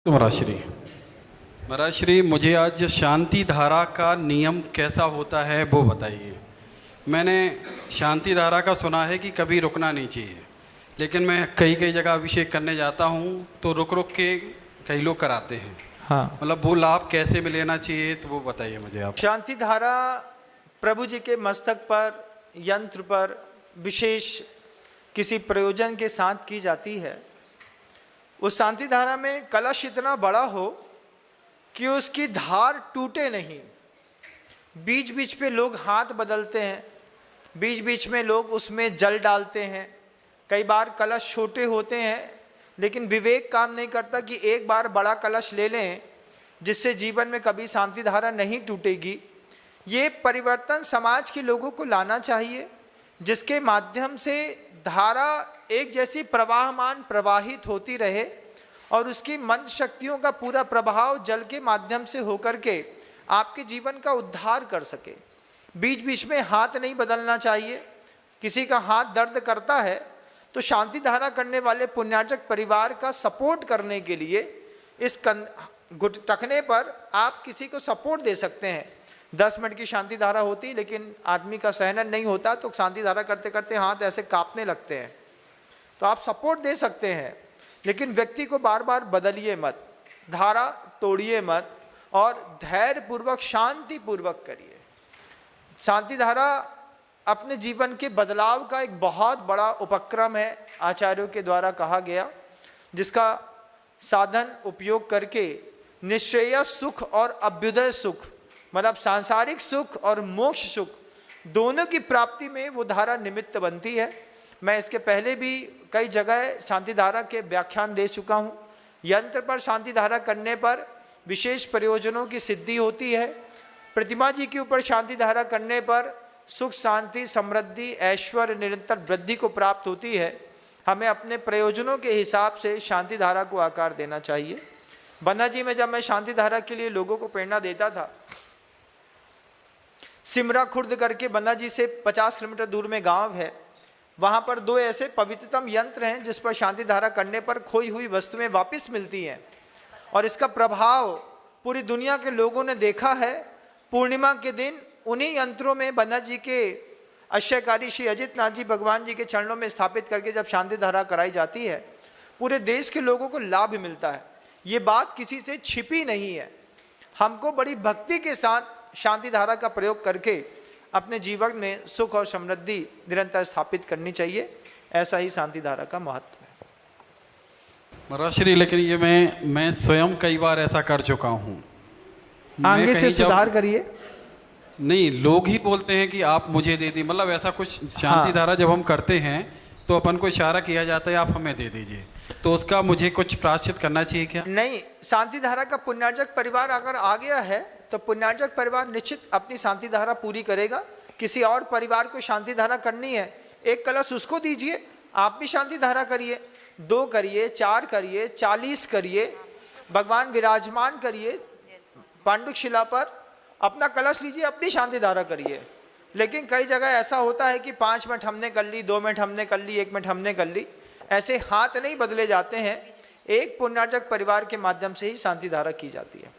तो महाराज श्री मुझे आज शांति धारा का नियम कैसा होता है वो बताइए। मैंने शांति धारा का सुना है कि कभी रुकना नहीं चाहिए, लेकिन मैं कई जगह अभिषेक करने जाता हूँ तो रुक के कई लोग कराते हैं। हाँ, मतलब वो लाभ कैसे में लेना चाहिए तो वो बताइए मुझे आप। शांति धारा प्रभु जी के मस्तक पर, यंत्र पर विशेष किसी प्रयोजन के साथ की जाती है। उस शांति धारा में कलश इतना बड़ा हो कि उसकी धार टूटे नहीं। बीच बीच पे लोग हाथ बदलते हैं, बीच बीच में लोग उसमें जल डालते हैं। कई बार कलश छोटे होते हैं, लेकिन विवेक काम नहीं करता कि एक बार बड़ा कलश ले लें जिससे जीवन में कभी शांति धारा नहीं टूटेगी। ये परिवर्तन समाज के लोगों को लाना चाहिए, जिसके माध्यम से धारा एक जैसी प्रवाहमान प्रवाहित होती रहे और उसकी मंद शक्तियों का पूरा प्रभाव जल के माध्यम से होकर के आपके जीवन का उद्धार कर सके। बीच बीच में हाथ नहीं बदलना चाहिए। किसी का हाथ दर्द करता है तो शांति धारा करने वाले पुण्यार्चक परिवार का सपोर्ट करने के लिए इस टखने पर आप किसी को सपोर्ट दे सकते हैं। 10 मिनट की शांति धारा होती, लेकिन आदमी का सहन नहीं होता तो शांति धारा करते करते हाथ ऐसे कांपने लगते हैं, तो आप सपोर्ट दे सकते हैं। लेकिन व्यक्ति को बार बार बदलिए मत, धारा तोड़िए मत और धैर्य पूर्वक शांति पूर्वक करिए। शांति धारा अपने जीवन के बदलाव का एक बहुत बड़ा उपक्रम है, आचार्यों के द्वारा कहा गया, जिसका साधन उपयोग करके निश्चय सुख और अभ्युदय सुख, मतलब सांसारिक सुख और मोक्ष सुख दोनों की प्राप्ति में वो धारा निमित्त बनती है। मैं इसके पहले भी कई जगह शांति धारा के व्याख्यान दे चुका हूँ। यंत्र पर शांति धारा करने पर विशेष प्रयोजनों की सिद्धि होती है। प्रतिमा जी के ऊपर शांति धारा करने पर सुख, शांति, समृद्धि, ऐश्वर्य, निरंतर वृद्धि को प्राप्त होती है। हमें अपने प्रयोजनों के हिसाब से शांति धारा को आकार देना चाहिए। बन्ना जी में जब मैं शांति धारा के लिए लोगों को प्रेरणा देता था, सिमरा खुर्द करके बन्ना जी से 50 किलोमीटर दूर में गांव है, वहां पर 2 ऐसे पवित्रतम यंत्र हैं जिस पर शांति धारा करने पर खोई हुई वस्तुएं वापस मिलती हैं और इसका प्रभाव पूरी दुनिया के लोगों ने देखा है। पूर्णिमा के दिन उन्हीं यंत्रों में बन्ना जी के आश्रयकारी श्री अजित नाथ जी भगवान जी के चरणों में स्थापित करके जब शांति धारा कराई जाती है, पूरे देश के लोगों को लाभ मिलता है। ये बात किसी से छिपी नहीं है। हमको बड़ी भक्ति के साथ शांति धारा का प्रयोग करके अपने जीवन में सुख और समृद्धि निरंतर स्थापित करनी चाहिए। ऐसा ही शांति धारा का महत्व है। महाराज श्री, लेकिन ये मैं स्वयं कई बार ऐसा कर चुका हूँ। आगे से सुधार करिए। नहीं, लोग ही बोलते हैं कि आप मुझे दे दी, मतलब ऐसा कुछ शांति धारा जब हम करते हैं तो अपन को इशारा किया जाता है आप हमें दे दीजिए, तो उसका मुझे कुछ प्रायश्चित करना चाहिए क्या? नहीं, शांति धारा का पुण्यार्चक परिवार अगर आ गया है तो पुण्यार्चक परिवार निश्चित अपनी शांति धारा पूरी करेगा। किसी और परिवार को शांति धारा करनी है, एक कलश उसको दीजिए, आप भी शांति धारा करिए। 2 करिए, 4 करिए, 40 करिए, भगवान विराजमान करिए पांडुक शिला पर, अपना कलश लीजिए, अपनी शांति धारा करिए। लेकिन कई जगह ऐसा होता है कि 5 मिनट हमने कर ली, 2 मिनट हमने कर ली, 1 मिनट हमने कर ली, ऐसे हाथ नहीं बदले जाते हैं। एक पुण्यार्चक परिवार के माध्यम से ही शांति धारा की जाती है।